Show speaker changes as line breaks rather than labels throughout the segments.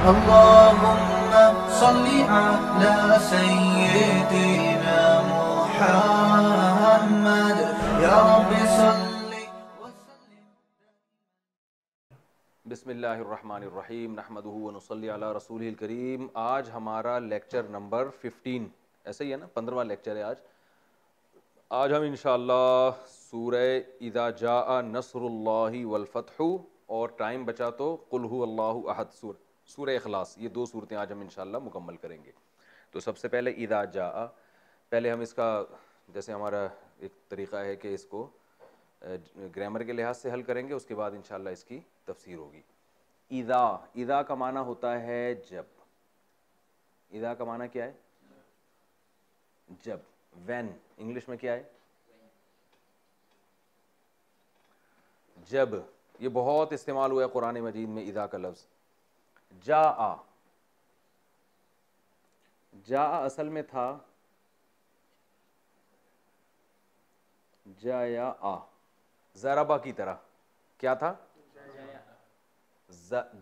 اللهم صل على سيدنا محمد يا رب صل وسلم.
بسم اللہ الرحمن الرحیم نحمدہ ونصلی علی رسولہ الکریم. آج ہمارا لیکچر نمبر 15 ایسا ہی ہے نا، 15واں لیکچر ہے آج ہم انشاءاللہ سورہ اذا جاء نصر اللہ والفتح اور ٹائم بچا تو قل هو اللہ احد سورہ اخلاص، یہ دو صورتیں آج ہم انشاءاللہ مکمل کریں گے. تو سب سے پہلے اذا جاء، پہلے ہم اس کا جیسے ہمارا ایک طریقہ ہے کہ اس کو گرامر کے لحاظ سے حل کریں گے، اس کے بعد انشاءاللہ اس کی تفسیر ہوگی. اذا کا معنی ہوتا ہے جب. اذا کا معنی کیا ہے؟ جب. وین انگلش میں کیا ہے؟ جب. یہ بہت استعمال ہوا ہے قرآن مجید میں اذا کا لفظ. جاء اصل میں تھا جاء ضربا کی طرح. کیا تھا؟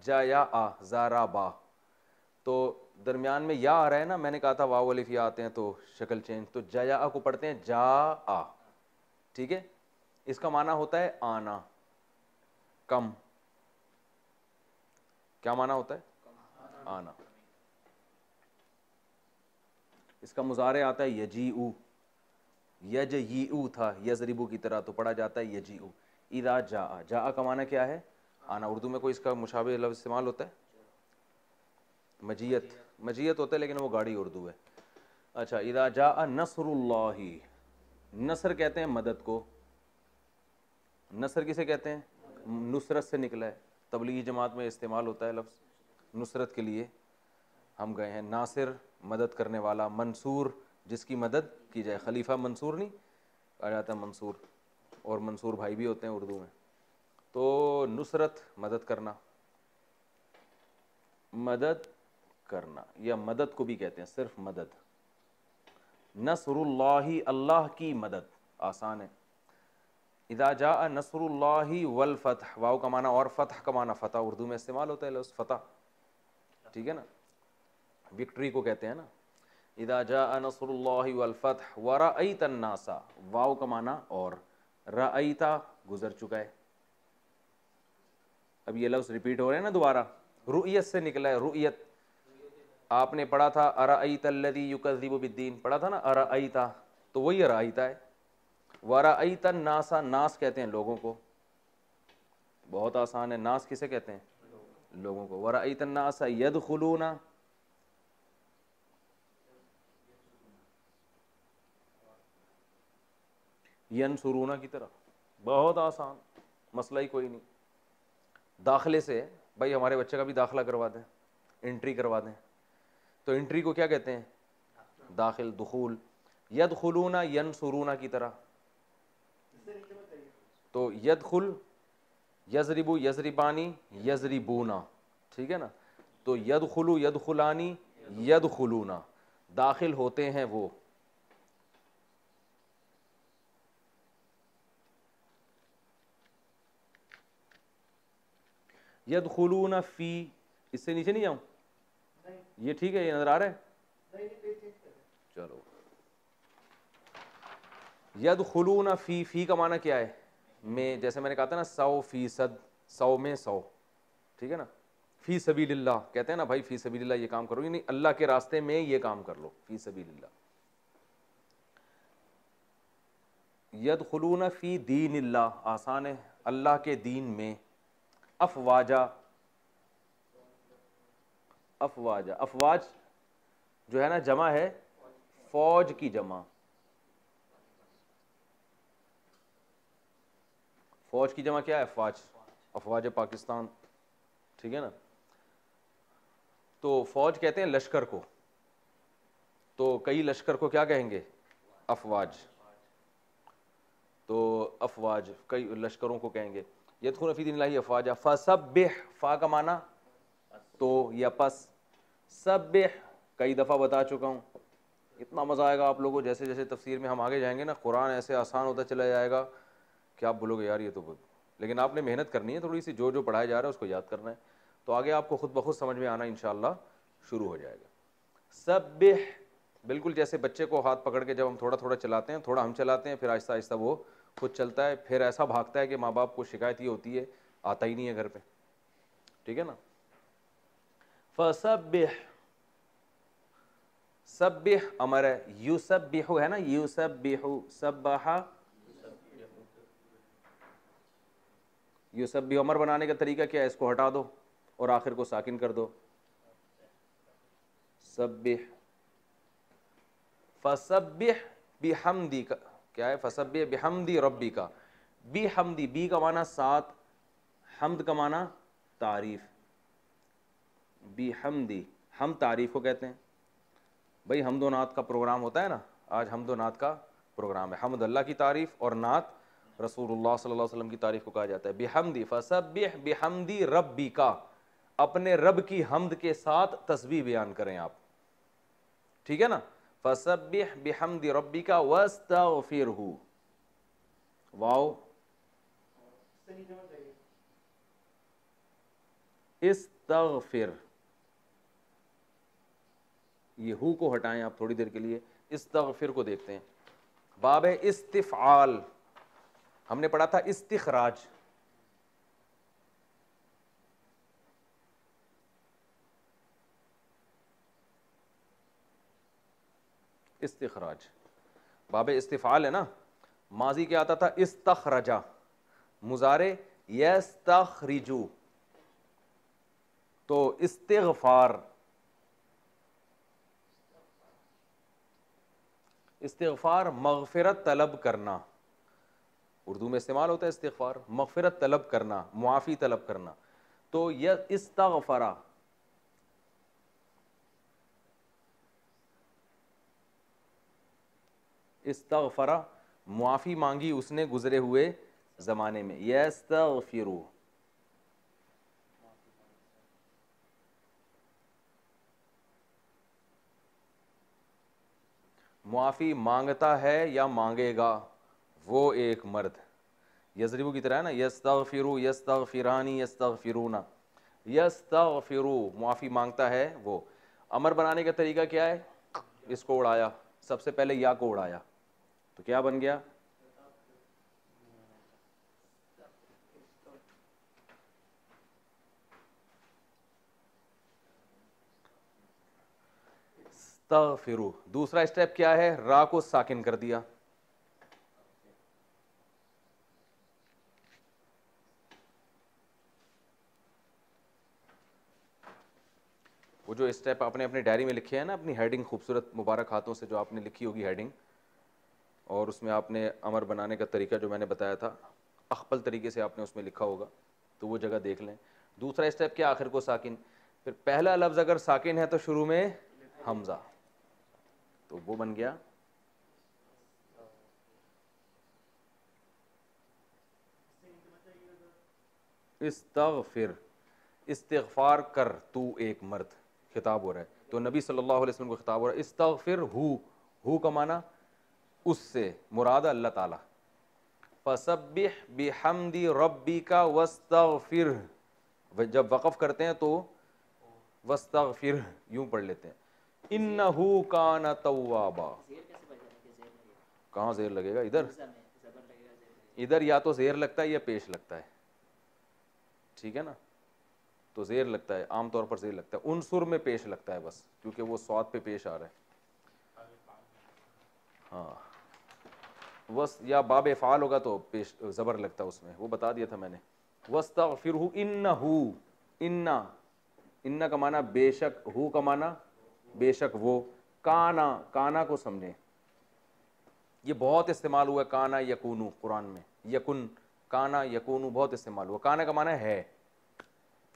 جاء ضربا. تو درمیان میں یا آ رہا ہے نا، میں نے کہا تھا واو الف یا آتے ہیں تو شکل چینج. تو جاء کو پڑھتے ہیں جاء، ٹھیک ہے. اس کا معنی ہوتا ہے آنا، کم. کیا معنی ہوتا ہے؟ آنا. اس کا مضارع آتا ہے یجیء. یجیء تھا یضربو کی طرح، تو پڑھا جاتا ہے یجیء. اذا جاء، جاء کا معنی کیا ہے؟ آنا. اردو میں کوئی اس کا مشابہ لفظ استعمال ہوتا ہے؟ مجیت ہوتا ہے، لیکن وہ گاڑی اردو ہے. اچھا، اذا جاء نصر اللہ. نصر کہتے ہیں مدد کو. نصر کسے کہتے ہیں؟ نصرت سے نکلا ہے. تبلیغی جماعت میں استعمال ہوتا ہے لفظ نصرت کے لیے. ہم گئے ہیں. ناصر مدد کرنے والا، منصور جس کی مدد کی جائے. خلیفہ منصور نہیں کہا جاتا ہے، منصور. اور منصور بھائی بھی ہوتے ہیں اردو میں. تو نصرت مدد کرنا، یا مدد کو بھی کہتے ہیں صرف مدد. نصر اللہ، اللہ کی مدد. آسان ہے. اذا جاء نصر اللہ والفتح، واو کا معنی اور فتح کا معنی فتح. اردو میں استعمال ہوتا ہے لفظ فتح، ٹھیک ہے نا. وکٹری کو کہتے ہیں نا. اذا جاء نصر اللہ والفتح ورأیت الناس، واو کا معنی اور، رأیت گزر چکا ہے. اب یہ لفظ ریپیٹ ہو رہے ہیں نا دوبارہ. رؤیت سے نکلا ہے. رؤیت آپ نے پڑھا تھا ارأیت الذی یکذب بالدین، پڑھا تھا نا ارأیت، تو وہی ارأیت ہے. ورأیت الناس، ناس کہتے ہیں لوگوں کو. بہت آسان ہے. ناس کسے کہتے ہیں؟ لوگوں کو. ورأیت الناس یدخلون، ینصرون کی طرح. بہت آسان، مسئلہ ہی کوئی نہیں. داخلے سے بھائی ہمارے بچے کا بھی داخلہ کروا دیں، انٹری کروا دیں. تو انٹری کو کیا کہتے ہیں؟ داخل، دخول. یدخلون ینصرون کی طرح. تو یدخل، یضرب یضربانی یضربونا، ٹھیک ہے نا. تو یدخل یدخلانی یدخلونا، داخل ہوتے ہیں وہ. یدخلون فی، اس سے نیچے نہیں جاؤں؟ یہ ٹھیک ہے؟ یہ نظر آ رہا ہے؟ چلو. یدخلون فی کا معنی کیا ہے؟ میں، جیسے میں نے کہا تھا نا 100%، 100 میں 100، ٹھیک ہے نا. فی سبیل اللہ کہتے ہیں نا بھائی، فی سبیل اللہ یہ کام کرو، یعنی اللہ کے راستے میں یہ کام کر لو. فی سبیل اللہ. یدخلون فی دین اللہ، آسان ہے، اللہ کے دین میں. افواجا، افواج جو ہے نا جمع ہے فوج کی جمع. فوج کی جمع کیا ہے؟ افواج. افواج پاکستان، ٹھیک ہے نا. تو فوج کہتے ہیں لشکر کو. تو کئی لشکر کو کیا کہیں گے؟ افواج. تو افواج کئی لشکروں کو کہیں گے. یدخلون فی دین اللہ افواجا. فسبح، فا کا معنی تو یا پس. سبح کئی دفعہ بتا چکا ہوں. اتنا مزہ آئے گا آپ لوگوں کو، جیسے جیسے تفسیر میں ہم آگے جائیں گے نا، قرآن ایسے آسان ہوتا چلا جائے گا کہ آپ بولو گے یار یہ تو لیکن آپ نے محنت کرنی ہے تھوڑی سی. جو پڑھایا جا رہا ہے اس کو یاد کرنا ہے. تو آگے آپ کو خود بخود سمجھ میں آنا انشاءاللہ شروع ہو جائے گا. سبح، بالکل جیسے بچے کو ہاتھ پکڑ کے جب ہم تھوڑا تھوڑا چلاتے ہیں، تھوڑا ہم چلاتے ہیں، پھر آہستہ آہستہ وہ خود چلتا ہے، پھر ایسا بھاگتا ہے کہ ماں باپ کو شکایت یہ ہوتی ہے آتا ہی نہیں ہے گھر پہ. ٹھیک ہے نا. فسبح، سبح امر ہے، یسبح ہے نا، یسبح، سبح، یسبح امر بنانے کا طریقہ کیا ہے؟ اس کو ہٹا دو اور آخر کو ساکن کر دو. سبح، فسبح بحمدی کا کیا ہے؟ فسبح بحمدی ربی کا. بحمدی، بی کا معنی ساتھ، حمد کا معنی تعریف. بحمدی، ہم تعریف کو کہتے ہیں. بھائی حمد و نعت کا پروگرام ہوتا ہے نا، آج حمد و نعت کا پروگرام ہے. حمد اللہ کی تعریف اور نعت رسول اللہ صلی اللہ علیہ وسلم کی تعریف کو کہا جاتا ہے. بحمدی، فسبح بحمدی ربی کا، اپنے رب کی حمد کے ساتھ تسبیح بیان کریں آپ. ٹھیک ہے نا. فسبح بحمد ربک واستغفرہ، واو استغفر، یہ ہو کو ہٹائیں آپ تھوڑی دیر کے لیے. استغفر کو دیکھتے ہیں. باب استفعال، ہم نے پڑھا تھا استخراج. استخراج، باب استفعال ہے نا. ماضی کیا آتا تھا؟ استخرجا، مضارع یستخرجو. تو استغفار، استغفار مغفرت طلب کرنا. اردو میں استعمال ہوتا ہے استغفار، مغفرت طلب کرنا، معافی طلب کرنا. تو یہ استغفرا، استغفرا معافی مانگی اس نے گزرے ہوئے زمانے میں. یستغفرو، معافی مانگتا ہے یا مانگے گا وہ ایک مرد. یضربو کی طرح ہے نا، یستغفرو، یستغفرانی، یستغفرون. یستغفرو معافی مانگتا ہے وہ. امر بنانے کا طریقہ کیا ہے؟ اس کو اڑایا، سب سے پہلے یا کو اڑایا تو کیا بن گیا؟ استغفرو. دوسرا اسٹیپ کیا ہے؟ را کو ساکن کر دیا. وہ جو اسٹیپ آپ نے اپنے ڈائری میں لکھے ہیں نا، اپنی ہیڈنگ خوبصورت مبارک ہاتھوں سے جو آپ نے لکھی ہوگی ہیڈنگ، اور اس میں آپ نے امر بنانے کا طریقہ جو میں نے بتایا تھا اخپل طریقے سے آپ نے اس میں لکھا ہوگا، تو وہ جگہ دیکھ لیں. دوسرا اسٹیپ کیا؟ آخر کو ساکن. پھر پہلا لفظ اگر ساکن ہے تو شروع میں حمزہ، تو وہ بن گیا استغفر. استغفار کر تو ایک مرد، خطاب ہو رہا ہے تو نبی صلی اللہ علیہ وسلم کو خطاب ہو رہا ہے. استغفر ہو کا معنی اس سے مراد اللہ تعالی. فسبح بحمد ربک واستغفر، جب وقف کرتے ہیں تو واستغفر یوں پڑھ لیتے ہیں. انہ کان توابا. کہاں زیر لگے گا؟ ادھر، ادھر یا تو زیر لگتا ہے یا پیش لگتا ہے. ٹھیک ہے نا. تو زیر لگتا ہے، عام طور پر زیر لگتا ہے. عنصر میں پیش لگتا ہے بس، کیونکہ وہ صاد پہ پیش آ رہا ہے. ہاں وس یا باب افعال ہوگا تو پیش زبر لگتا ہے اس میں، وہ بتا دیا تھا میں نے. واستغفرہ انہ، انہ کا معنی بے شک، ہو کا معنی بے شک وہ. کانا، کانا کو سمجھیں، یہ بہت استعمال ہوا ہے. کانا یکونو قرآن میں، یکن، کانا یکونو بہت استعمال ہوا. کانا کا معنی ہے،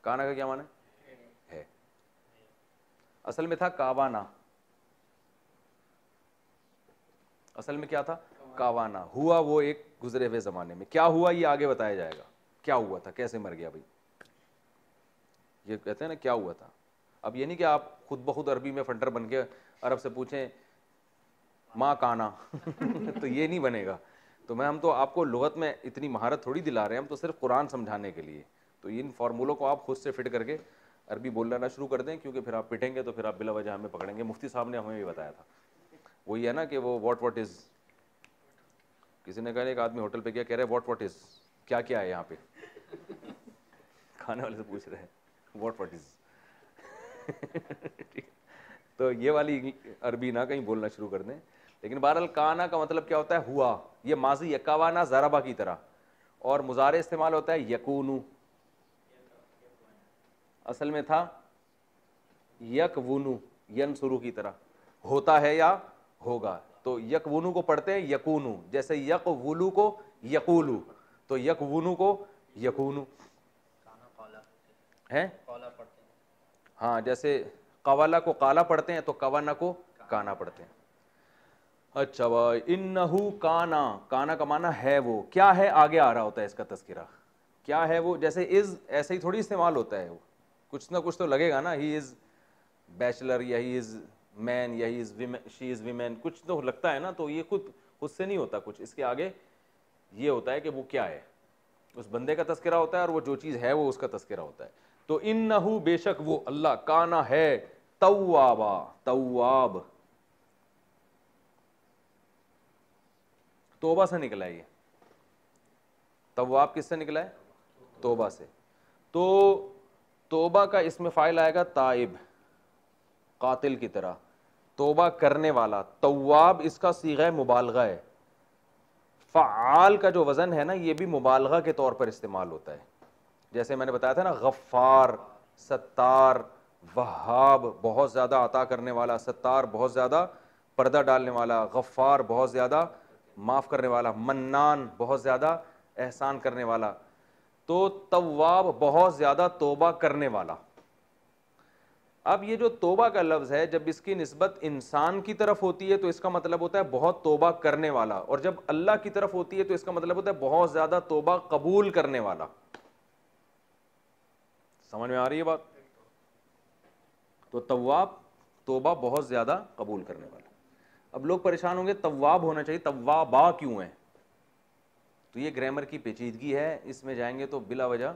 کانا کا کیا معنی ہے؟ اصل میں تھا کاوانا، اصل میں کیا تھا؟ کاوانا. ہوا وہ ایک گزرے ہوئے زمانے میں. کیا ہوا یہ آگے بتایا جائے گا. کیا ہوا تھا، کیسے مر گیا بھائی، یہ کہتے ہیں نا کیا ہوا تھا. اب یہ نہیں کہ آپ خود بخود عربی میں فنٹر بن کے عرب سے پوچھیں ماں کانا تو یہ نہیں بنے گا. تو ہم تو آپ کو لغت میں اتنی مہارت تھوڑی دلا رہے ہیں، ہم تو صرف قرآن سمجھانے کے لیے. تو ان فارمولوں کو آپ خود سے فٹ کر کے عربی بولنا نہ شروع کر دیں, کیونکہ پھر آپ پٹیں گے تو پھر آپ بلا وجہ ہمیں پکڑیں گے. مفتی صاحب نے ہمیں بھی بتایا تھا, وہی ہے نا کہ وہ واٹ از, کسی نے کہا ایک آدمی ہوٹل پہ کیا کہہ رہے ہیں واٹ از, کیا کیا ہے یہاں پہ, کھانے والے سے پوچھ رہے ہیں واٹ از. تو یہ والی عربی نہ کہیں بولنا شروع کر دیں. لیکن بہرحال کانا کا مطلب کیا ہوتا ہے, ہوا. یہ ماضی ہے, کوانا ضربا کی طرح, اور مضارع استعمال ہوتا ہے یکونو. اصل میں تھا یکونو, ینصرو کی طرح, ہوتا ہے یا ہوگا. تو یکونو کو پڑھتے ہیں یکونو, جیسے یقولو کو یقولو, تو یکونو کو یکونو ہے. ہاں, جیسے قوالا کو قالا پڑھتے ہیں تو کوانا کو کانا پڑھتے ہیں. اچھا بھائی, انہو کانا, کانا کا معنی ہے وہ, کیا ہے آگے آ رہا ہوتا ہے اس کا تذکرہ, کیا ہے وہ. جیسے از ایسے ہی تھوڑی استعمال ہوتا ہے, وہ کچھ نہ کچھ تو لگے گا نا, ہی از بیچلر یا ہی از مین یا ہی از شی از ویمن, کچھ تو لگتا ہے نا. تو یہ خود سے نہیں ہوتا کچھ, اس کے آگے یہ ہوتا ہے کہ وہ کیا ہے, اس بندے کا تذکرہ ہوتا ہے, اور وہ جو چیز ہے وہ اس کا تذکرہ ہوتا ہے. تو انہو بے شک وہ اللہ, کانا ہے, توابا, تواب توبہ سے نکلا ہے. یہ تواب کس سے نکلا ہے, توبہ سے. تو توبہ کا اسم فاعل آئے گا تائب, قاتل کی طرح, توبہ کرنے والا. تواب اس کا صیغہ مبالغہ ہے. فعال کا جو وزن ہے نا, یہ بھی مبالغہ کے طور پر استعمال ہوتا ہے. جیسے میں نے بتایا تھا نا, غفار, ستار, وہاب بہت زیادہ عطا کرنے والا, ستار بہت زیادہ پردہ ڈالنے والا, غفار بہت زیادہ معاف کرنے والا, منان بہت زیادہ احسان کرنے والا. تو تواب بہت زیادہ توبہ کرنے والا. اب یہ جو توبہ کا لفظ ہے, جب اس کی نسبت انسان کی طرف ہوتی ہے تو اس کا مطلب ہوتا ہے بہت توبہ کرنے والا, اور جب اللہ کی طرف ہوتی ہے تو اس کا مطلب ہوتا ہے بہت زیادہ توبہ قبول کرنے والا. سمجھ میں آ رہی ہے بات؟ تو تواب توبہ بہت زیادہ قبول کرنے والا. اب لوگ پریشان ہوں گے, تواب ہونا چاہیے, توابا کیوں ہے؟ تو یہ گرامر کی پیچیدگی ہے, اس میں جائیں گے تو بلا وجہ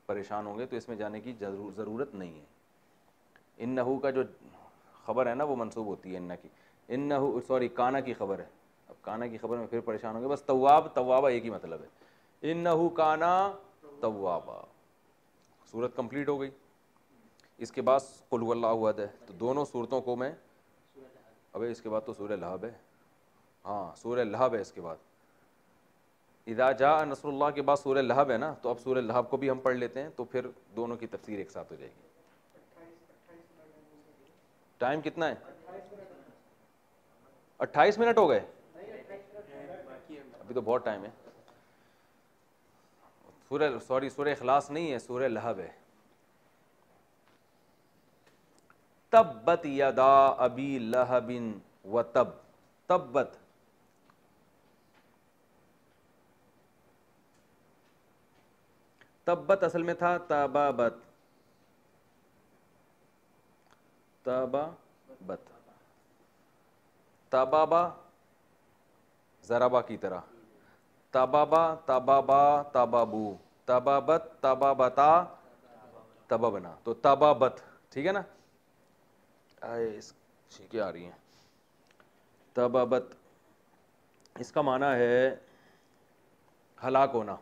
پریشان ہوں گے, تو اس میں جانے کی ضرورت نہیں ہے. انہو کا جو خبر ہے نا وہ منسوب ہوتی ہے انہ کی, انہو سوری کانا کی خبر ہے. اب کانا کی خبر میں پھر پریشان ہوں گے. بس تواب توابا ایک ہی مطلب ہے, انہو کانا توابا. سورت کمپلیٹ ہو گئی. اس کے بعد قل هو اللہ احد ہے. تو دونوں صورتوں کو میں, ابے اس کے بعد تو سورہ لہب ہے, ہاں سورہ لہب ہے اس کے بعد. اذا جاء نصر اللہ کے بعد سورہ لہب ہے نا, تو اب سورہ لہب کو بھی ہم پڑھ لیتے ہیں, تو پھر دونوں کی تفسیر ایک ساتھ ہو جائے گی. ٹائم کتنا ہے؟ 28 منٹ ہو گئے, ابھی تو بہت ٹائم ہے. سورہ اخلاص نہیں ہے, سورہ لہب ہے. تبت یدا ابی لہب و تب. تبت تبت اصل میں تھا تبابت, تبابت, تبابا ضربا کی طرح, تبابا تبابا تبابو, تبابت تبابتا تبابنا. تو تبابت ٹھیک ہے نا, ٹھیک آ رہی ہیں. تبابت اس کا معنی ہے ہلاک ہونا.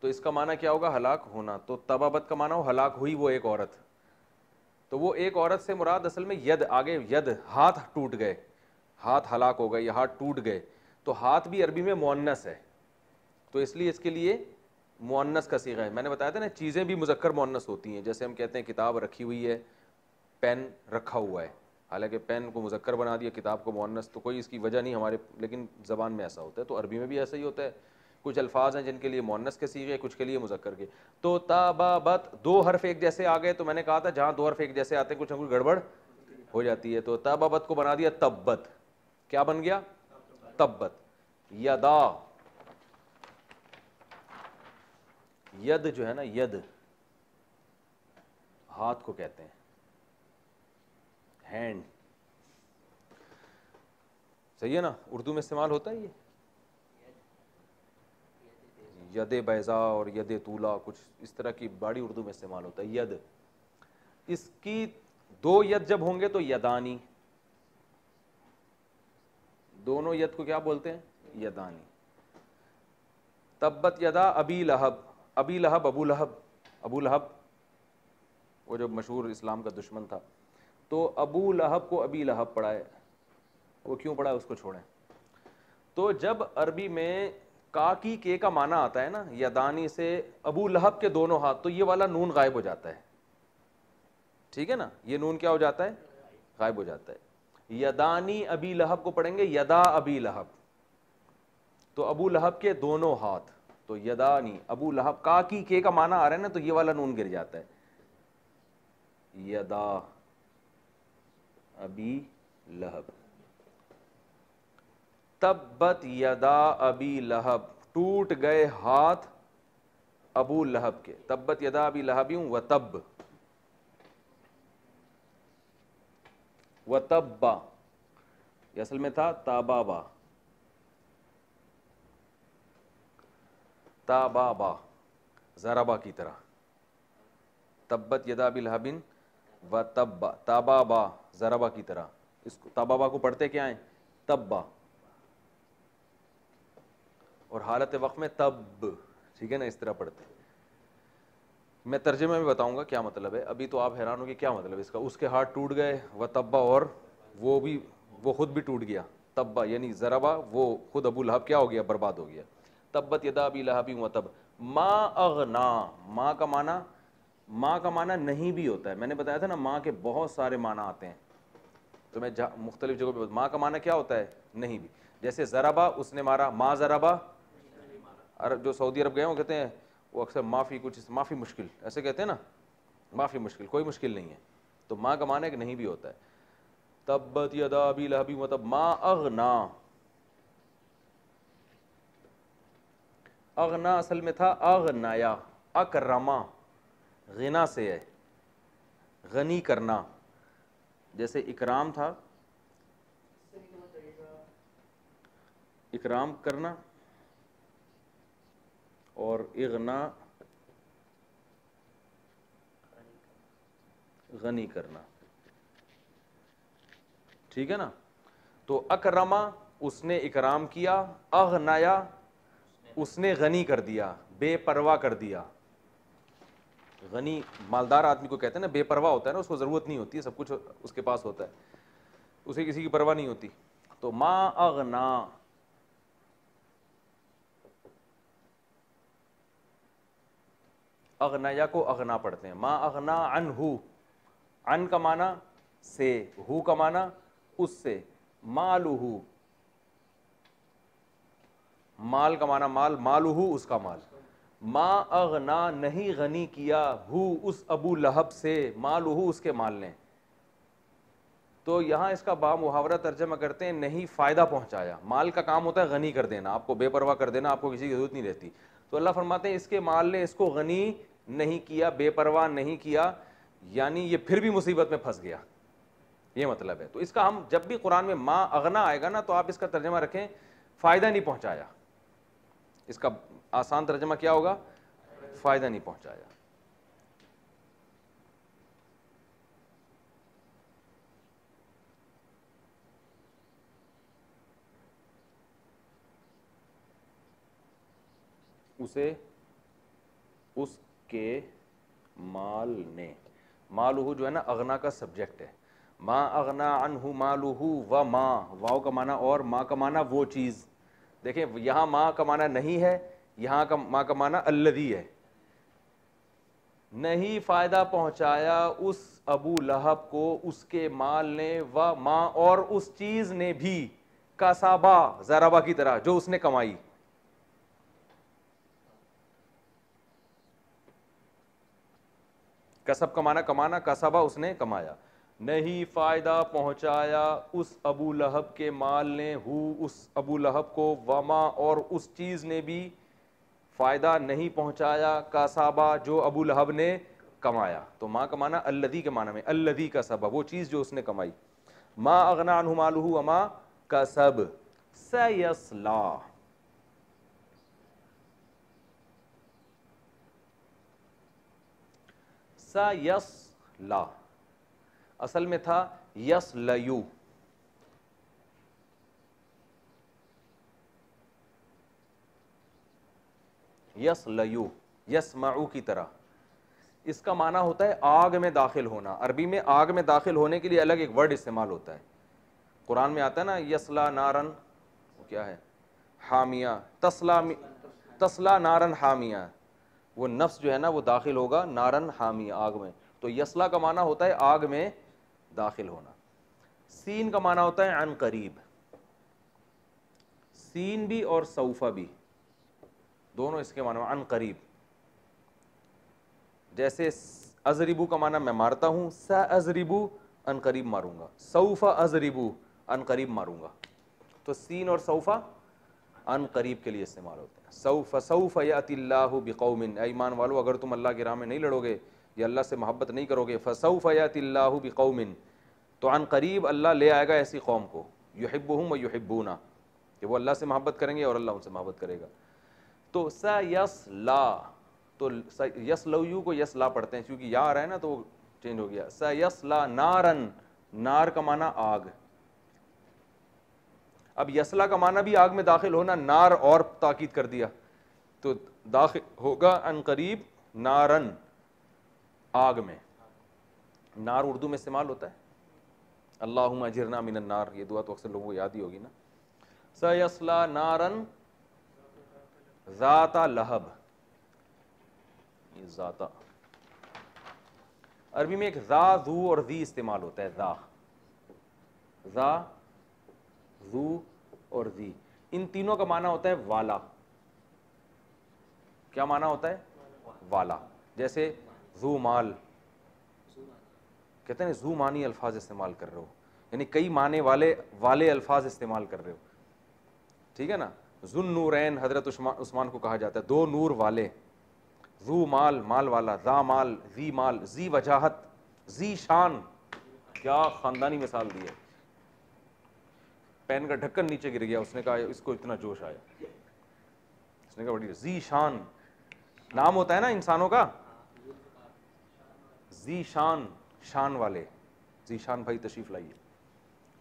تو اس کا معنی کیا ہوگا؟ ہلاک ہونا. تو تبابت کا معنی ہو ہلاک ہوئی وہ ایک عورت. تو وہ ایک عورت سے مراد اصل میں ید, آگے ید, ہاتھ ٹوٹ گئے, ہاتھ ہلاک ہو گئے یا ہاتھ ٹوٹ گئے. تو ہاتھ بھی عربی میں مؤنث ہے, تو اس لیے اس کے لیے مؤنث کا صیغہ ہے. میں نے بتایا تھا نا, چیزیں بھی مذکر مؤنث ہوتی ہیں. جیسے ہم کہتے ہیں کتاب رکھی ہوئی ہے, پین رکھا ہوا ہے, حالانکہ پین کو مذکر بنا دیا, کتاب کو مؤنث. تو کوئی اس کی وجہ نہیں ہمارے, لیکن زبان میں ایسا ہوتا ہے. تو عربی میں بھی ایسا ہی ہوتا ہے. کچھ الفاظ ہیں جن کے لیے مؤنث کے صیغے, کچھ کے لیے مذکر کے. تو تبابت دو حرف ایک جیسے آ گئے, تو میں نے کہا تھا جہاں دو حرف ایک جیسے آتے ہیں کچھ نہ کچھ گڑبڑ ہو جاتی ہے. تو تبابت کو بنا دیا تبت. کیا بن گیا؟ تبت. یدا, ید جو ہے نا, ید ہاتھ کو کہتے ہیں, ہینڈ. صحیح ہے نا, اردو میں استعمال ہوتا ہے یہ ید بیضا اور ید طولا کچھ اس طرح کی بڑی اردو میں استعمال ہوتا ہے ید. اس کی دو ید جب ہوں گے تو یدانی, دونوں ید کو کیا بولتے ہیں یدانی. تبت یدا ابی لہب, ابی لہب ابو لہب, ابو لہب وہ جو مشہور اسلام کا دشمن تھا, تو ابو لہب کو ابی لہب پڑھا ہے. وہ کیوں پڑھا ہے اس کو چھوڑیں. تو جب عربی میں کا کی کے کا معنی آتا ہے نا یدانی سے ابو لہب کے دونوں ہاتھ, تو یہ والا نون غائب ہو جاتا ہے. ٹھیک ہے نا, یہ نون کیا ہو جاتا ہے غائب ہو جاتا ہے. یدانی ابی لہب کو پڑھیں گے یدا ابی لہب, تو ابو لہب کے دونوں ہاتھ, تو یدانی ابو لہب کا کی کے کا معنی آ رہا ہے نا, تو یہ والا نون گر جاتا ہے یدا ابی لہب. تبت یدا ابی لہب, ٹوٹ گئے ہاتھ ابو لہب کے. تبت یدا ابی لہب و تب, و تبا, یہ اصل میں تھا تابابا, تابابا ضربا کی طرح. تبت یدا ابی لہب و تبا, تابابا ضربا کی طرح. اس کو تابابا کو پڑھتے کیا ہیں تبا, اور حالت وقت میں تب, ٹھیک ہے نا, اس طرح پڑھتے. میں ترجمے میں بتاؤں گا کیا مطلب ہے, ابھی تو آپ حیران ہو کہ کیا مطلب ہے اس کا. اس کے ہاتھ ٹوٹ گئے و تبا, اور وہ خود بھی ٹوٹ گیا. تبا یعنی ضربا, وہ خود ابو لہب کیا ہو گیا برباد ہو گیا. تبت یدا ابی لہب و تب. ما اغنا, ماں کا معنی نہیں بھی ہوتا ہے. میں نے بتایا تھا نا ماں کے بہت سارے معنی آتے ہیں, تو میں مختلف جگہوں پہ ماں کا معنی کیا ہوتا ہے نہیں بھی. جیسے ضربا اس نے مارا, ما ضربا. عرب جو سعودی عرب گئے وہ کہتے ہیں وہ اکثر معافی کچھ معافی مشکل ایسے کہتے ہیں نا, معافی مشکل, کوئی مشکل نہیں ہے. تو ماں کا معنی کہ نہیں بھی ہوتا ہے. تبت یدا ابی لہب و تب ما اغنا, اغنا اصل میں تھا اغنایا, اکرما, غنا سے ہے غنی کرنا. جیسے اکرام تھا, اکرام کرنا, اور اغنا غنی کرنا. ٹھیک ہے نا. تو اکرما اس نے اکرام کیا, اغنایا اس نے غنی کر دیا, بے پرواہ کر دیا. غنی مالدار آدمی کو کہتے ہیں نا, بے پرواہ ہوتا ہے نا, اس کو ضرورت نہیں ہوتی ہے, سب کچھ اس کے پاس ہوتا ہے, اسے کسی کی پرواہ نہیں ہوتی. تو ما اغنا, اغنیا کو اغنا پڑھتے ہیں. ما اغنا عنہ, عن کا معنی سے, ہو کا معنی اس سے, مالہ, مال کا معنی مال, مالہ اس کا مال. ما اغنا نہیں غنی کیا, ہو اس ابو لہب سے, مالہ اس کے مال نے. تو یہاں اس کا با محاورہ ترجمہ کرتے ہیں نہیں فائدہ پہنچایا. مال کا کام ہوتا ہے غنی کر دینا, آپ کو بے پرواہ کر دینا, آپ کو کسی کی ضرورت نہیں رہتی. تو اللہ فرماتے ہیں اس کے مال نے اس کو غنی نہیں کیا, بے پرواہ نہیں کیا, یعنی یہ پھر بھی مصیبت میں پھنس گیا, یہ مطلب ہے. تو اس کا ہم جب بھی قرآن میں ما اغنا آئے گا نا, تو آپ اس کا ترجمہ رکھیں فائدہ نہیں پہنچایا. اس کا آسان ترجمہ کیا ہوگا, فائدہ نہیں پہنچایا. اسے اس کے مال نے, مالہ جو ہے نا اغنا کا سبجیکٹ ہے. ما اغنا عنہ مالہ و ما, واو کا معنی اور, ما کا معنی وہ چیز. دیکھیں یہاں ما کا معنی نہیں ہے, یہاں کا ما کا معنی الذی ہے. نہیں فائدہ پہنچایا اس ابو لہب کو اس کے مال نے, و ما اور اس چیز نے بھی, کسبا ضربا کی طرح جو اس نے کمائی. کسب کا معنی کمانا, کسبا اس نے کمایا. نہیں فائدہ پہنچایا اس ابو لہب کے مال نے, ہو اس ابو لہب کو, وما اور اس چیز نے بھی فائدہ نہیں پہنچایا, کسبا جو ابو لہب نے کمایا. تو ما کا معنی الذی کے معنی میں, الذی کسب وہ چیز جو اس نے کمائی. ما اغنا عنہ مالہ وما کسب سیصلی, سیصلا، اصل میں تھا یصلیو، یصلیو، یسمعو کی طرح. اس کا معنی ہوتا ہے آگ میں داخل ہونا. عربی میں آگ میں داخل ہونے کے لیے الگ ایک ورڈ استعمال ہوتا ہے. قرآن میں آتا ہے نا یسلا نارن، کیا ہے، حامیہ، تسلا نارن حامیہ، وہ نفس جو ہے نا وہ داخل ہوگا نارن حامیہ، آگ میں. تو یسلا کا معنی ہوتا ہے آگ میں داخل ہونا. سین کا معنی ہوتا ہے عن قریب. سین بھی اور سوفا بھی دونوں اس کے معنی عن قریب. جیسے اضربو کا معنی میں مارتا ہوں، ساضربو ان قریب ماروں گا، سوف اضربو ان قریب ماروں گا. تو سین اور سوفا ان قریب کے لیے استعمال ہوتے ہیں. سوف یاتی اللہ بقوم، اے ایمان والو اگر تم اللہ کی راہ میں نہیں لڑو گے یا اللہ سے محبت نہیں کرو گے، فسوف یاتی اللہ بقوم، تو ان قریب اللہ لے آئے گا ایسی قوم کو، یحبہم و یحبونا، کہ وہ اللہ سے محبت کریں گے اور اللہ ان سے محبت کرے گا. تو سیصلا، تو یسلو کو یسلا پڑھتے ہیں کیونکہ یا آ رہا ہے نا تو وہ چینج ہو گیا. سیصلا نارن، نار کا معنی آگ. اب یسلا کا معنی بھی آگ میں داخل ہونا، نار اور تاکید کر دیا، تو داخل ہوگا ان قریب نارن، آگ میں. نار اردو میں استعمال ہوتا ہے اللہم اجرنا من النار، یہ دعا تو اکثر لوگوں کو یاد ہی ہوگی نا. سیصلا نارن ذات لہب، یہ ذاتا عربی میں ایک ذا، ذو اور ذی استعمال ہوتا ہے. ذا، ذو اور ذی، ان تینوں کا معنی ہوتا ہے والا. کیا معنی ہوتا ہے؟ والا. جیسے ذو مال، کہتے ہیں ذو معنی الفاظ استعمال کر رہے ہو، یعنی کئی معنی والے الفاظ استعمال کر رہے ہو. ٹھیک ہے نا. ذو النورین حضرت عثمان کو کہا جاتا ہے، دو نور والے. ذو مال، مال والا. ذا مال، ذی مال. ذی وجاہت، ذی شان، کیا خاندانی مثال دی ہے. پین کا ڈھکن نیچے گر گیا، اس نے کہا اس کو اتنا جوش آیا، اس نے کہا بڑی ذی شان نام ہوتا ہے نا انسانوں کا، ذی شان، شان والے. ذی شان بھائی تشریف لائیے.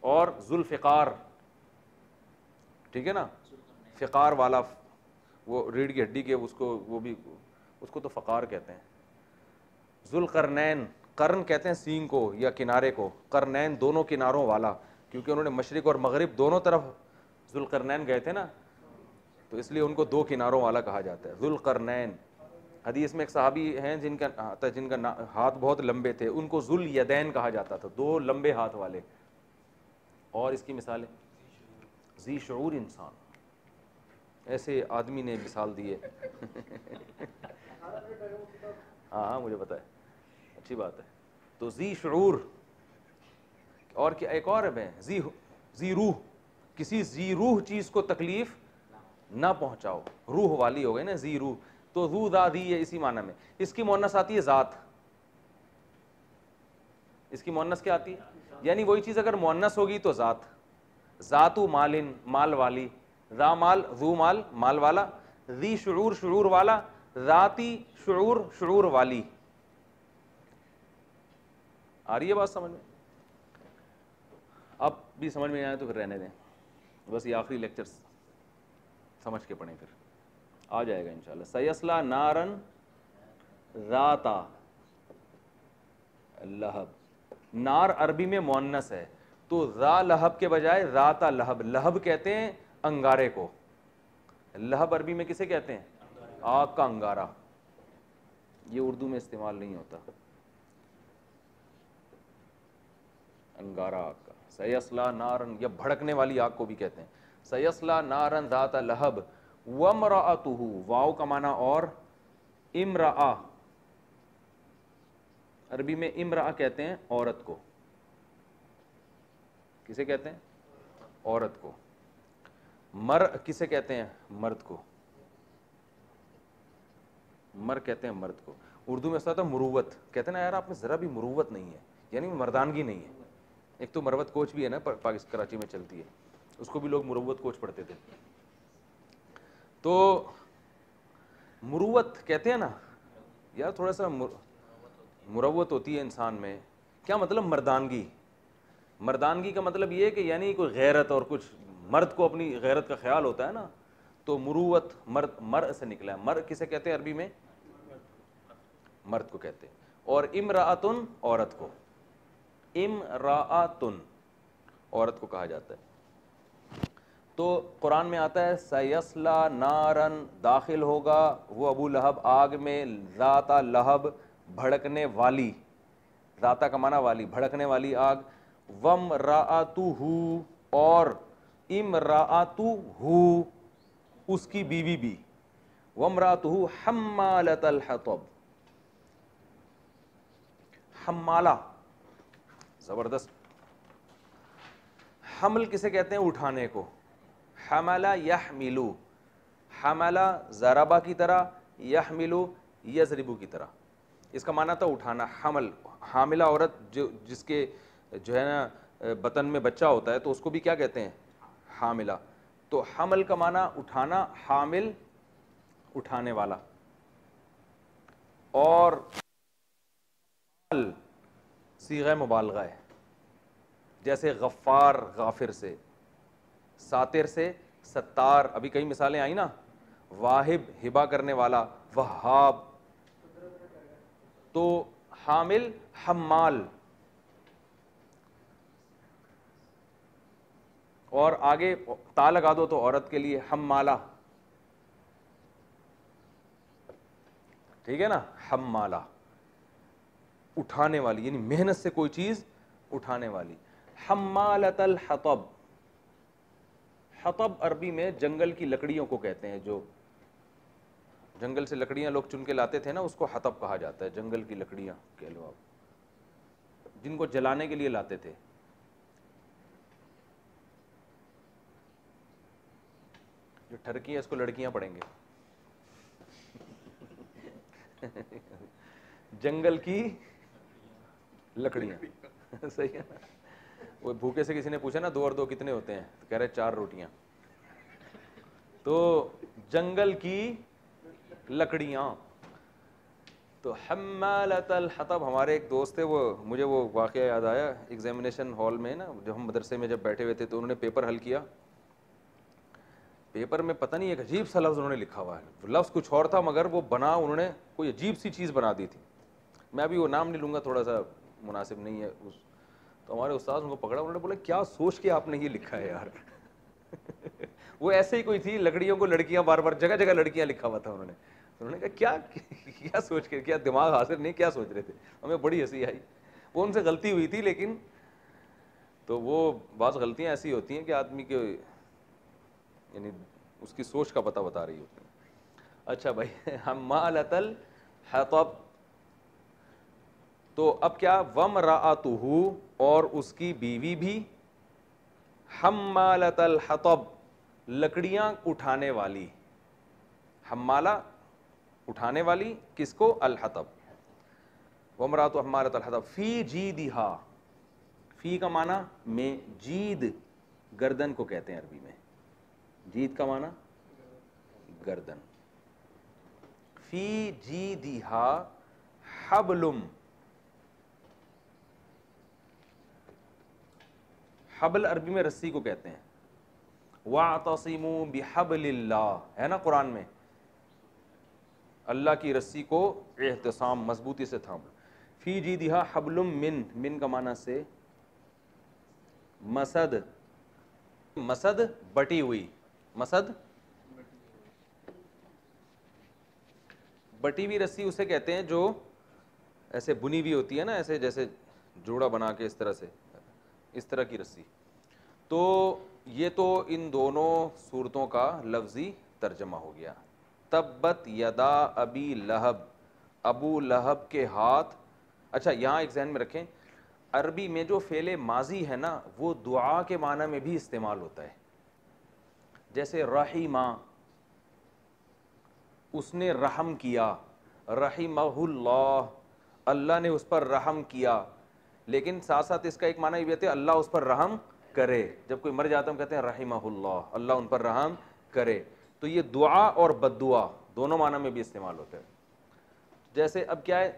اور ذوالفقار، ٹھیک ہے نا، فقار والا، وہ ریڑھ کی ہڈی کے اس کو، وہ بھی اس کو تو فقار کہتے ہیں. ذوالقرنین، قرن کہتے ہیں سینگ کو یا کنارے کو، قرنین دونوں کناروں والا، کیونکہ انہوں نے مشرق اور مغرب دونوں طرف ذوالقرنین گئے تھے نا، تو اس لیے ان کو دو کناروں والا کہا جاتا ہے. ذوالقرنین. حدیث میں ایک صحابی ہیں جن کا ہاتھ بہت لمبے تھے، ان کو ذوالیدین کہا جاتا تھا، دو لمبے ہاتھ والے. اور اس کی مثالیں، ذی شعور انسان، ایسے آدمی نے مثال دی ہے. ہاں مجھے پتا ہے، اچھی بات ہے. تو ذی شعور. اور کیا ایک اور ہے، ذی روح، کسی ذی روح چیز کو تکلیف نہ پہنچاؤ، روح والی ہو گئی نا ذی روح. تو ذو ذا ذی ہے اسی معنی میں. اس کی مؤنث آتی ہے ذات. اس کی مؤنث کیا آتی ہے؟ یعنی وہی چیز اگر مؤنث ہوگی تو ذات. ذاتو مالن، مال والی. ذا مال، ذو مال، مال والا. ذی شعور، شعور والا. ذاتی شعور، شعور والی. آ رہی ہے بات سمجھ میں؟ اب بھی سمجھ میں آئے تو پھر رہنے دیں، بس یہ آخری لیکچر سمجھ کے پڑھیں، پھر آ جائے گا انشاءاللہ. سیصلا نارن ذات لہب. نار عربی میں مؤنث ہے، تو ذا لہب کے بجائے ذات لہب. لہب کہتے ہیں انگارے کو. لہب عربی میں کسے کہتے ہیں؟ آگ کا انگارہ. یہ اردو میں استعمال نہیں ہوتا، انگارہ آگ کا. سیصلا نارن، یا بھڑکنے والی آگ کو بھی کہتے ہیں. سیصلا نارن ذات لہب وامرأتہ، واو کا معنی اور امرأہ. عربی میں امرأہ کہتے ہیں عورت کو. کسے کہتے ہیں؟ عورت کو. مر کسے کہتے ہیں؟ مرد کو. مر کہتے ہیں مرد کو. اردو میں ایسا تھا مروت، کہتے ہیں نا یار آپ میں ذرا بھی مروت نہیں ہے، یعنی مردانگی نہیں ہے. ایک تو مروت کوچ بھی ہے نا پاکستان کراچی میں چلتی ہے، اس کو بھی لوگ مروت کوچ پڑھتے تھے. تو مروت کہتے ہیں نا یار، تھوڑا سا مروت ہوتی ہے انسان میں. کیا مطلب مردانگی؟ مردانگی کا مطلب یہ ہے کہ یعنی کوئی غیرت اور کچھ مرد کو اپنی غیرت کا خیال ہوتا ہے نا, تو مروت مرد مر سے نکلا ہے. مر کسے کہتے ہیں عربی میں؟ مرد کو کہتے ہیں. اور امرأتن عورت کو, امرأتن عورت کو کہا جاتا ہے. تو قرآن میں آتا ہے سیصلا نارن, داخل ہوگا وہ ابو لہب آگ میں, ذات لہب بھڑکنے والی, ذاتا کا معنی والی, بھڑکنے والی آگ. وامرأتہ اور امرأتہ اس کی بیوی بھی, وامرأتہ حمالۃ الحطب, حمالہ زبردست. حمل کسے کہتے ہیں؟ اٹھانے کو. حملہ یحملو, حملہ ضربہ کی طرح, یحملو یضربو کی طرح. اس کا معنی تھا اٹھانا. حمل, حاملہ عورت جس کے جو ہے نا بطن میں بچہ ہوتا ہے تو اس کو بھی کیا کہتے ہیں؟ حاملہ. تو حمل کا معنی اٹھانا, حامل اٹھانے والا. اور صیغہ مبالغہ ہے, جیسے غفار غافر سے, ساتر سے ستار, ابھی کئی مثالیں آئیں نا, واہب ہبہ کرنے والا, وہاب. تو حامل حمال. اور آگے تا لگا دو تو عورت کے لیے حمالہ, ٹھیک ہے نا, حمالہ اٹھانے والی, یعنی محنت سے کوئی چیز اٹھانے والی. حمالۃ الحطب, حطب عربی میں جنگل کی لکڑیوں کو کہتے ہیں, جو جنگل سے لکڑیاں لوگ چن کے لاتے تھے نا, اس کو حطب کہا جاتا ہے. جنگل کی لکڑیاں کہہ لو آپ, جن کو جلانے کے لیے لاتے تھے. جو ٹھرکی ہے اس کو لڑکیاں پڑھیں گے. جنگل کی لکڑیاں, صحیح ہے نا. وہ بھوکے سے کسی نے پوچھا نا 2 اور 2 کتنے ہوتے ہیں, تو کہہ رہے 4 روٹیاں. تو جنگل کی لکڑیاں. تو حمالۃ الحطب, ہمارے ایک دوست تھے, وہ مجھے وہ واقعہ یاد آیا ایگزامینیشن ہال میں نا, جب ہم مدرسے میں جب بیٹھے ہوئے تھے تو انہوں نے پیپر حل کیا. پیپر میں پتہ نہیں ایک عجیب سا لفظ انہوں نے لکھا ہوا ہے, لفظ کچھ اور تھا مگر وہ بنا انہوں نے کوئی عجیب سی چیز بنا دی تھی. میں ابھی وہ نام نہیں لوں گا, تھوڑا سا مناسب نہیں ہے. تو ہمارے استاد ان کو پکڑا, انہوں نے بولا کیا سوچ کے آپ نے یہ لکھا ہے یار. وہ ایسے ہی کوئی تھی, لکڑیوں کو لڑکیاں, بار بار جگہ جگہ لڑکیاں لکھا ہوا تھا. انہوں نے کہا کیا سوچ کے, کیا دماغ حاضر نہیں, کیا سوچ رہے تھے. ہمیں بڑی ہنسی آئی. وہ ان سے غلطی ہوئی تھی, لیکن تو وہ بعض غلطیاں ایسی ہوتی ہیں کہ آدمی کے یعنی اس کی سوچ کا پتہ بتا رہی ہوتی ہیں. اچھا بھائی, حمالۃ الحطب. تو اب کیا, وامرأتہ اور اس کی بیوی بھی, حمالۃ الحطب لکڑیاں اٹھانے والی. حمالہ اٹھانے والی, کس کو؟ الحطب. وامرأتہ حمالۃ الحطب فی جیدہا, فی کا معنی میں, جید گردن کو کہتے ہیں عربی میں. جید کا معنی گردن. فی جیدہا حبلم, حبل عربی میں رسی کو کہتے ہیں. وَاعْتَصِمُوا بِحَبْلِ اللَّهِ, ہے نا قرآن میں, اللہ کی رسی کو اعتصام, مضبوطی سے تھام. فی جیدہا حبل من, من کا معنی سے مسد, مسد بٹی ہوئی, مسد بٹی ہوئی رسی اسے کہتے ہیں جو ایسے بنی ہوئی ہوتی ہے نا, ایسے جیسے جوڑا بنا کے اس طرح سے, اس طرح کی رسی. تو یہ تو ان دونوں صورتوں کا لفظی ترجمہ ہو گیا. تبت یدا ابی لہب, ابو لہب کے ہاتھ. اچھا یہاں ایک ذہن میں رکھیں, عربی میں جو فعل ماضی ہے نا وہ دعا کے معنی میں بھی استعمال ہوتا ہے. جیسے رحیمہ, اس نے رحم کیا, رحمہ اللہ, اللہ نے اس پر رحم کیا. لیکن ساتھ ساتھ اس کا ایک معنی یہ بھی ہوتا ہے اللہ اس پر رحم کرے. جب کوئی مر جاتا ہے ہم کہتے ہیں رحمہ اللہ, اللہ ان پر رحم کرے. تو یہ دعا اور بد دعا دونوں معنی میں بھی استعمال ہوتا ہے. جیسے اب کیا ہے,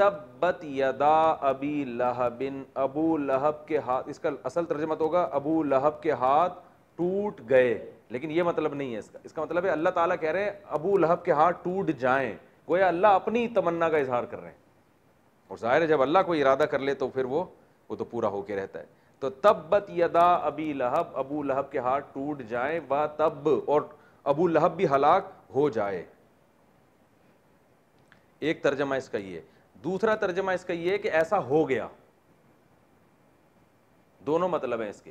تبت یدا ابی لہب، ابو لہب کے ہاتھ، اس کا اصل ترجمہ تو ہوگا ابو لہب کے ہاتھ ٹوٹ گئے، لیکن یہ مطلب نہیں ہے اس کا مطلب ہے اللہ تعالیٰ کہہ رہے ہیں ابو لہب کے ہاتھ ٹوٹ جائیں، گویا اللہ اپنی تمنا کا اظہار کر رہے ہیں، اور ظاہر ہے جب اللہ کوئی ارادہ کر لے تو پھر وہ تو پورا ہو کے رہتا ہے. تو تبت یدا ابی لہب، ابو لہب کے ہاتھ ٹوٹ جائیں، و تب، اور ابو لہب بھی ہلاک ہو جائے. ایک ترجمہ اس کا یہ ہے. دوسرا ترجمہ اس کا یہ ہے کہ ایسا ہو گیا. دونوں مطلب ہیں اس کے،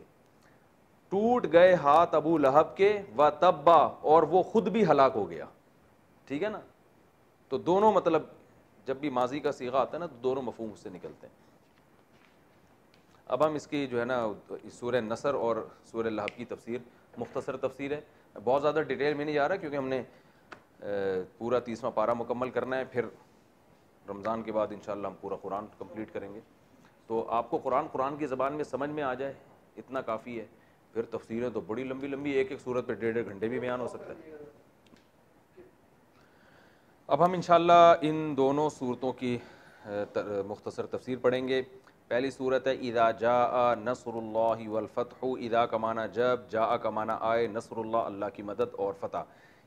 ٹوٹ گئے ہاتھ ابو لہب کے، و تبا، اور وہ خود بھی ہلاک ہو گیا. ٹھیک ہے نا. تو دونوں مطلب جب بھی ماضی کا صیغہ آتا ہے نا تو دونوں مفہوم اس سے نکلتے ہیں. اب ہم اس کی جو ہے نا سورہ نصر اور سورہ لہب کی تفسیر، مختصر تفسیر ہے، بہت زیادہ ڈیٹیل میں نہیں جا رہا کیونکہ ہم نے پورا 30واں پارہ مکمل کرنا ہے، پھر رمضان کے بعد انشاءاللہ ہم پورا قرآن کمپلیٹ کریں گے. تو آپ کو قرآن کی زبان میں سمجھ میں آ جائے اتنا کافی ہے. پھر تفسیریں تو بڑی لمبی لمبی، ایک ایک سورت پہ 1.5 گھنٹے بھی بیان ہو سکتا ہے. اب ہم انشاءاللہ ان دونوں صورتوں کی مختصر تفسیر پڑھیں گے. پہلی صورت ہے اذا جاء نصر اللہ والفتح. اذا کا معنی جب، جاء کا معنی آئے، نصر اللہ اللہ کی مدد اور فتح.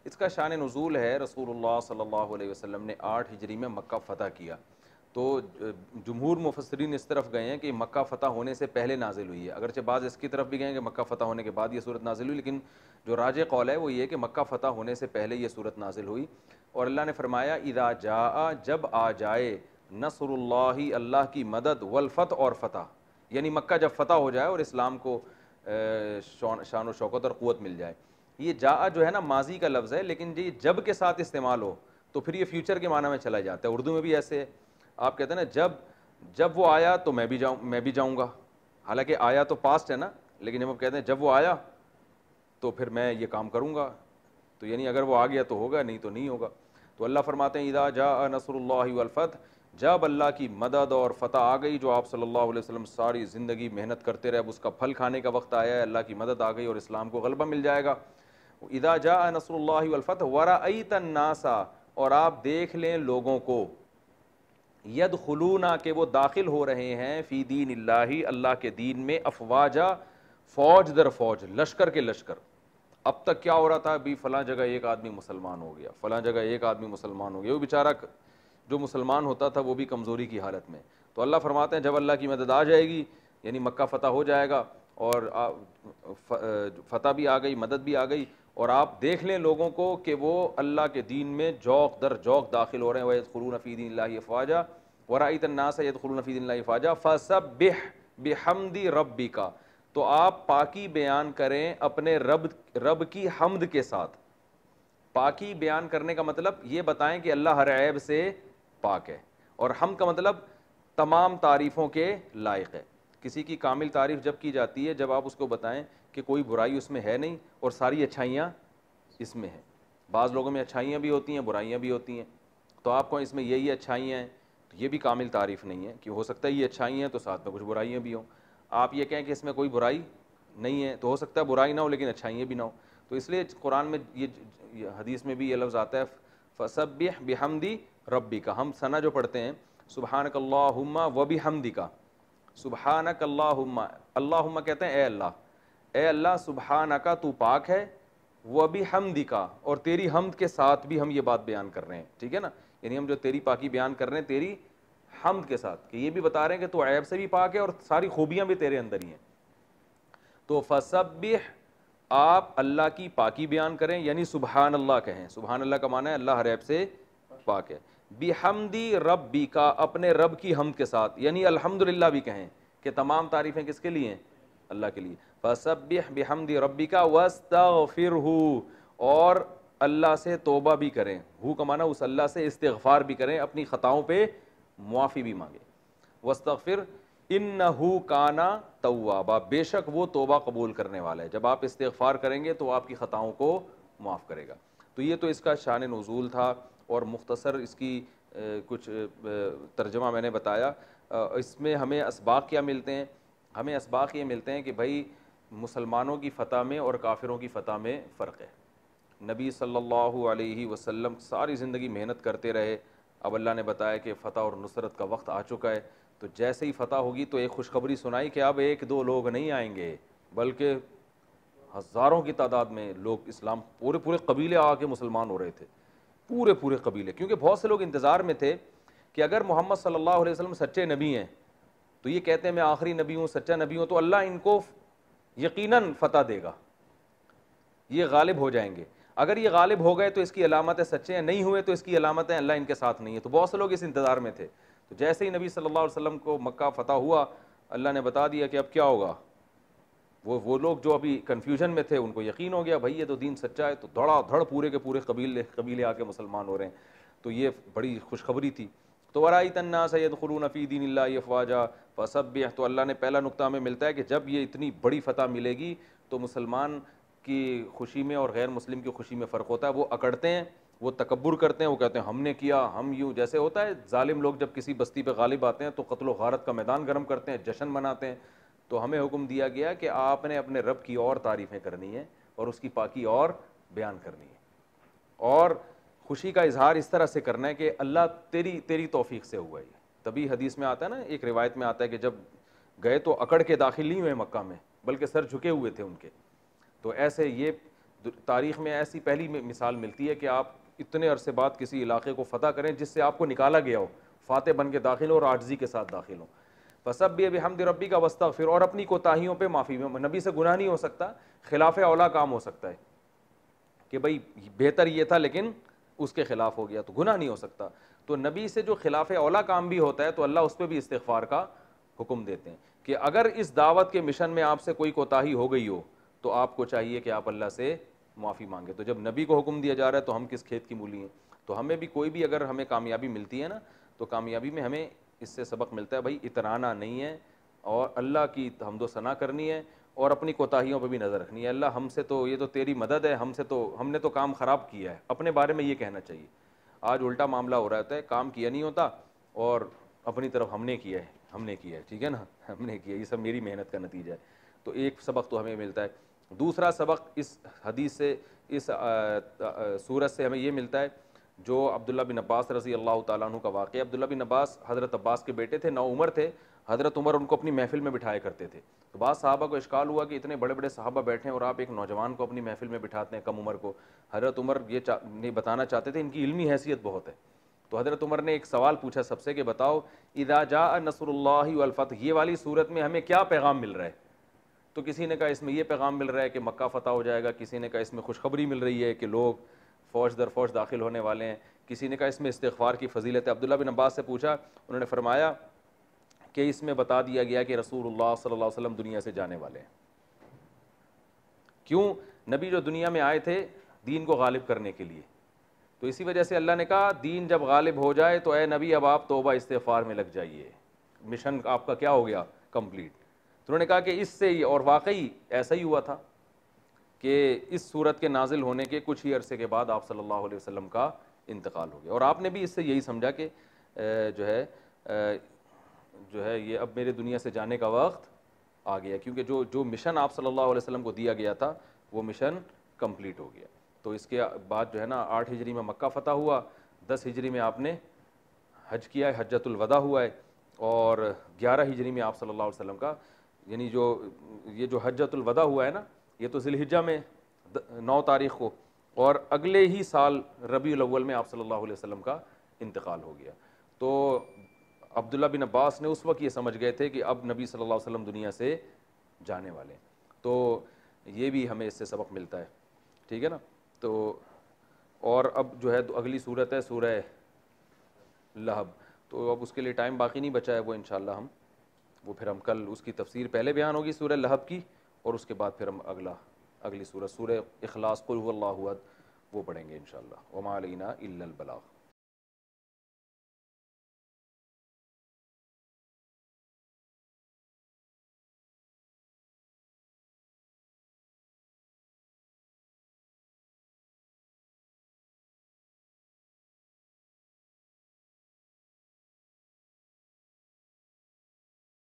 اس کا شان نزول ہے رسول اللہ صلی اللہ علیہ وسلم نے 8 ہجری میں مکہ فتح کیا. تو جمہور مفسرین اس طرف گئے ہیں کہ مکہ فتح ہونے سے پہلے نازل ہوئی ہے، اگرچہ بعض اس کی طرف بھی گئے ہیں کہ مکہ فتح ہونے کے بعد یہ صورت نازل ہوئی، لیکن جو راجح قول ہے وہ یہ کہ مکہ فتح ہونے سے پہلے یہ صورت نازل ہوئی. اور اللہ نے فرمایا اذا جاء، جب آ جائے، نصر اللہ اللہ کی مدد، والفتح اور فتح، یعنی مکہ جب فتح ہو جائے اور اسلام کو شان و شوکت اور قوت مل جائے. یہ جاء جو ہے نا ماضی کا لفظ ہے، لیکن یہ جب کے ساتھ استعمال ہو تو پھر یہ فیوچر کے معنی میں چلا جاتا ہے. اردو میں بھی ایسے ہے، آپ کہتے ہیں نا جب وہ آیا تو میں بھی جاؤں گا، حالانکہ آیا تو پاسٹ ہے نا، لیکن جب ہم کہتے ہیں جب وہ آیا تو پھر میں یہ کام کروں گا، تو یعنی اگر وہ آ گیا تو ہوگا، نہیں تو نہیں ہوگا. تو اللہ فرماتے ہیں اذا جاء نصر اللہ والفتح، جب اللہ کی مدد اور فتح آ گئی، جو آپ صلی اللہ علیہ وسلم ساری زندگی محنت کرتے رہے، اب اس کا پھل کھانے کا وقت آیا ہے، اللہ کی مدد آ گئی اور اسلام کو غلبہ مل جائے گا. اذا جاء نصر اللہ والفتح ورأیت الناس، اور آپ دیکھ لیں لوگوں کو، یدخلون، کہ وہ داخل ہو رہے ہیں، فی دین اللہ اللہ کے دین میں، افواجا، فوج در فوج، لشکر کے لشکر. اب تک کیا ہو رہا تھا، ابھی فلاں جگہ ایک آدمی مسلمان ہو گیا، فلاں جگہ ایک آدمی مسلمان ہو گیا، وہ بیچارہ جو مسلمان ہوتا تھا وہ بھی کمزوری کی حالت میں. تو اللہ فرماتے ہیں جب اللہ کی مدد آ جائے گی، یعنی مکہ فتح ہو جائے گا اور فتح بھی آ گئی، مدد بھی آ گئی، اور آپ دیکھ لیں لوگوں کو کہ وہ اللہ کے دین میں جوق در جوق داخل ہو رہے ہیں. وَيَدْخُلُونَ فِي دِينِ اللَّهِ أَفْوَاجًا وَرَأَيْتَ النَّاسَ يَدْخُلُونَ فِي دِينِ اللَّهِ أَفْوَاجًا فَسَبِّحْ بِحَمْدِ رَبِّكَ، تو آپ پاکی بیان کریں اپنے رب کی حمد کے ساتھ. پاکی بیان کرنے کا مطلب یہ بتائیں کہ اللہ ہر عیب سے پاک ہے، اور حمد کا مطلب تمام تعریفوں کے لائق ہے. کسی کی کامل تعریف جب کی جاتی ہے جب آپ اس کو بتائیں کہ کوئی برائی اس میں ہے نہیں اور ساری اچھائیاں اس میں ہیں. بعض لوگوں میں اچھائیاں بھی ہوتی ہیں، برائیاں بھی ہوتی ہیں، تو آپ کو اس میں یہی اچھائیاں ہیں، تو یہ بھی کامل تعریف نہیں ہے، کہ ہو سکتا ہے یہ اچھائیاں ہیں تو ساتھ میں کچھ برائیاں بھی ہوں. آپ یہ کہیں کہ اس میں کوئی برائی نہیں ہے، تو ہو سکتا ہے برائی نہ ہو لیکن اچھائیاں بھی نہ ہو. تو اس لیے قرآن میں یہ حدیث میں بھی یہ لفظ آتا ہے فسبح بحمدی ربک، ہم ثنا جو پڑھتے ہیں سبحانک اللہم وبحمدک، سبحانک اللہم، اللہم کہتے ہیں اے اللہ سبحانک تو پاک ہے، وبحمدک، اور تیری حمد کے ساتھ بھی ہم یہ بات بیان کر رہے ہیں. ٹھیک ہے نا، یعنی ہم جو تیری پاکی بیان کر رہے ہیں تیری حمد کے ساتھ، کہ یہ بھی بتا رہے ہیں کہ تو عیب سے بھی پاک ہے اور ساری خوبیاں بھی تیرے اندر ہی ہیں. تو فسبح، آپ اللہ کی پاکی بیان کریں، یعنی سبحان اللہ کہیں. سبحان اللہ کا معنی ہے اللہ ہر عیب سے پاک ہے. بحمدی ربی کا، اپنے رب کی حمد کے ساتھ، یعنی الحمدللہ بھی کہیں کہ تمام تعریفیں کس کے لیے ہیں، اللہ کے لیے. فسبح بحمدی ربی کا واستغفرہ، اور اللہ سے توبہ بھی کریں. ہو کا معنی اس اللہ سے استغفار بھی کریں، اپنی خطاؤں پہ معافی بھی مانگیں. واستغفر انہو کانا توابا، بے شک وہ توبہ قبول کرنے والا ہے. جب آپ استغفار کریں گے تو آپ کی خطاؤں کو معاف کرے گا. تو یہ تو اس کا شان نزول تھا، اور مختصر اس کی کچھ ترجمہ میں نے بتایا. اس میں ہمیں اسباق کیا ملتے ہیں؟ ہمیں اسباق یہ ملتے ہیں کہ بھائی مسلمانوں کی فتح میں اور کافروں کی فتح میں فرق ہے. نبی صلی اللہ علیہ وسلم ساری زندگی محنت کرتے رہے، اب اللہ نے بتایا کہ فتح اور نصرت کا وقت آ چکا ہے، تو جیسے ہی فتح ہوگی تو ایک خوشخبری سنائی کہ اب ایک دو لوگ نہیں آئیں گے بلکہ ہزاروں کی تعداد میں لوگ اسلام، پورے پورے قبیلے آ کے مسلمان ہو رہے تھے، پورے پورے قبیلے، کیونکہ بہت سے لوگ انتظار میں تھے کہ اگر محمد صلی اللہ علیہ وسلم سچے نبی ہیں تو یہ کہتے ہیں میں آخری نبی ہوں، سچا نبی ہوں، تو اللہ ان کو یقیناً فتح دے گا، یہ غالب ہو جائیں گے، اگر یہ غالب ہو گئے تو اس کی علامت ہے سچے ہیں، نہیں ہوئے تو اس کی علامت ہے اللہ ان کے ساتھ نہیں ہے۔ تو بہت سے لوگ اس انتظار میں تھے، تو جیسے ہی نبی صلی اللہ علیہ وسلم کو مکہ فتح ہوا، اللہ نے بتا دیا کہ اب کیا ہوگا۔ وہ لوگ جو ابھی کنفیوژن میں تھے ان کو یقین ہو گیا بھائی یہ تو دین سچا ہے، تو دھڑا دھڑ پورے کے پورے قبیلے آ کے مسلمان ہو رہے ہیں، تو یہ بڑی خوشخبری تھی۔ تو وَرَأَيْتَ النَّاسَ يَدْخُلُونَ فِي دِينِ اللَّهِ أَفْوَاجًا فَسَبِّحْ، تو اللہ نے پہلا نقطہ ہمیں ملتا ہے کہ جب یہ اتنی بڑی فتح ملے گی تو مسلمان کی خوشی میں اور غیر مسلم کی خوشی میں فرق ہوتا ہے، وہ اکڑتے ہیں، وہ تکبر کرتے ہیں، وہ کہتے ہیں ہم نے کیا، ہم یوں، جیسے ہوتا ہے ظالم لوگ جب کسی بستی پہ غالب آتے ہیں تو قتل و غارت کا میدان گرم کرتے ہیں، جشن مناتے ہیں۔ تو ہمیں حکم دیا گیا کہ آپ نے اپنے رب کی اور تعریفیں کرنی ہیں اور اس کی پاکی اور بیان کرنی ہے، اور خوشی کا اظہار اس طرح سے کرنا ہے کہ اللہ تیری توفیق سے ہوا ہے۔ تبھی حدیث میں آتا ہے نا، ایک روایت میں آتا ہے کہ جب گئے تو اکڑ کے داخل نہیں ہوئے مکہ میں بلکہ سر جھکے ہوئے تھے ان کے۔ تو ایسے یہ تاریخ میں ایسی پہلی مثال ملتی ہے کہ آپ اتنے عرصے بعد کسی علاقے کو فتح کریں جس سے آپ کو نکالا گیا ہو، فاتح بن کے داخل ہو اور عاجزی کے ساتھ داخل ہو۔ فَسَبِّحْ بِحَمْدِ رَبِّكَ وَاسْتَغْفِرْ، اور اپنی کوتاہیوں پہ معافی میں، نبی سے گناہ نہیں ہو سکتا، خلاف اولا کام ہو سکتا ہے کہ بھائی بہتر یہ تھا لیکن اس کے خلاف ہو گیا، تو گناہ نہیں ہو سکتا۔ تو نبی سے جو خلاف اولا کام بھی ہوتا ہے تو اللہ اس پہ بھی استغفار کا حکم دیتے ہیں کہ اگر اس دعوت کے مشن میں آپ سے کوئی کوتاہی ہو گئی ہو تو آپ کو چاہیے کہ آپ اللہ سے معافی مانگے۔ تو جب نبی کو حکم دیا جا رہا ہے تو ہم کس کھیت کی مولی ہیں؟ تو ہمیں بھی کوئی بھی اگر ہمیں کامیابی ملتی ہے نا تو کامیابی میں ہمیں اس سے سبق ملتا ہے بھائی اترانا نہیں ہے اور اللہ کی حمد و ثنا کرنی ہے اور اپنی کوتاہیوں پہ بھی نظر رکھنی ہے۔ اللہ ہم سے تو یہ تو تیری مدد ہے، ہم نے تو کام خراب کیا ہے، اپنے بارے میں یہ کہنا چاہیے۔ آج الٹا معاملہ ہو رہا ہوتا ہے، کام کیا نہیں ہوتا اور اپنی طرف ہم نے کیا ہے، ٹھیک ہے نا، ہم نے کیا، یہ سب میری محنت کا نتیجہ ہے۔ تو ایک سبق تو ہمیں ملتا ہے۔ دوسرا سبق اس حدیث سے، اس سورت سے ہمیں یہ ملتا ہے جو عبداللہ بن عباس رضی اللہ تعالیٰ عنہ کا واقعہ۔ عبداللہ بن عباس حضرت عباس کے بیٹے تھے، نوعمر تھے، حضرت عمر ان کو اپنی محفل میں بٹھایا کرتے تھے۔ تو بعض صحابہ کو اشکال ہوا کہ اتنے بڑے بڑے صحابہ بیٹھے ہیں اور آپ ایک نوجوان کو اپنی محفل میں بٹھاتے ہیں، کم عمر کو۔ حضرت عمر یہ نہیں بتانا چاہتے تھے ان کی علمی حیثیت بہت ہے، تو حضرت عمر نے ایک سوال پوچھا سب سے کہ بتاؤ اذا جاء نصر اللہ والفتح، یہ والی صورت میں ہمیں کیا پیغام مل رہا ہے؟ تو کسی نے کہا اس میں یہ پیغام مل رہا ہے کہ مکہ فتح ہو جائے گا، کسی نے کہا اس میں خوشخبری مل رہی ہے کہ لوگ فوج در فوج داخل ہونے والے ہیں، کسی نے کہا اس میں استغفار کی فضیلت ہے۔ عبداللہ بن عباس سے پوچھا، انہوں نے فرمایا کہ اس میں بتا دیا گیا کہ رسول اللہ صلی اللہ علیہ وسلم دنیا سے جانے والے ہیں۔ کیوں؟ نبی جو دنیا میں آئے تھے دین کو غالب کرنے کے لیے، تو اسی وجہ سے اللہ نے کہا دین جب غالب ہو جائے تو اے نبی اب آپ توبہ استغفار میں لگ جائیے، مشن آپ کا کیا ہو گیا؟ کمپلیٹ۔ تو انہوں نے کہا کہ اس سے ہی، اور واقعی ایسا ہی ہوا تھا کہ اس صورت کے نازل ہونے کے کچھ ہی عرصے کے بعد آپ صلی اللہ علیہ وسلم کا انتقال ہو گیا، اور آپ نے بھی اس سے یہی سمجھا کہ جو ہے یہ اب میرے دنیا سے جانے کا وقت آ گیا، کیونکہ جو مشن آپ صلی اللہ علیہ وسلم کو دیا گیا تھا وہ مشن کمپلیٹ ہو گیا۔ تو اس کے بعد جو ہے نا 8 ہجری میں مکہ فتح ہوا، 10 ہجری میں آپ نے حج کیا ہے، حجۃ الوداع ہوا ہے، اور 11 ہجری میں آپ صلی اللہ علیہ وسلم کا، یعنی یہ جو حجۃ الوداع ہوا ہے نا یہ تو ذی الحجہ میں 9 تاریخ کو، اور اگلے ہی سال ربیع الاول میں آپ صلی اللہ علیہ وسلم کا انتقال ہو گیا۔ تو عبداللہ بن عباس نے اس وقت یہ سمجھ گئے تھے کہ اب نبی صلی اللہ علیہ وسلم دنیا سے جانے والے ہیں۔ تو یہ بھی ہمیں اس سے سبق ملتا ہے، ٹھیک ہے نا۔ تو اور اب جو ہے اگلی صورت ہے سورہ لہب، تو اب اس کے لیے ٹائم باقی نہیں بچا ہے، وہ انشاءاللہ پھر ہم کل اس کی تفسیر پہلے بیان ہوگی سورہ لہب کی، اور اس کے بعد پھر ہم اگلی سورہ اخلاص قل هو اللہ احد وہ پڑھیں گے انشاءاللہ۔ وما علینا الا البلاغ۔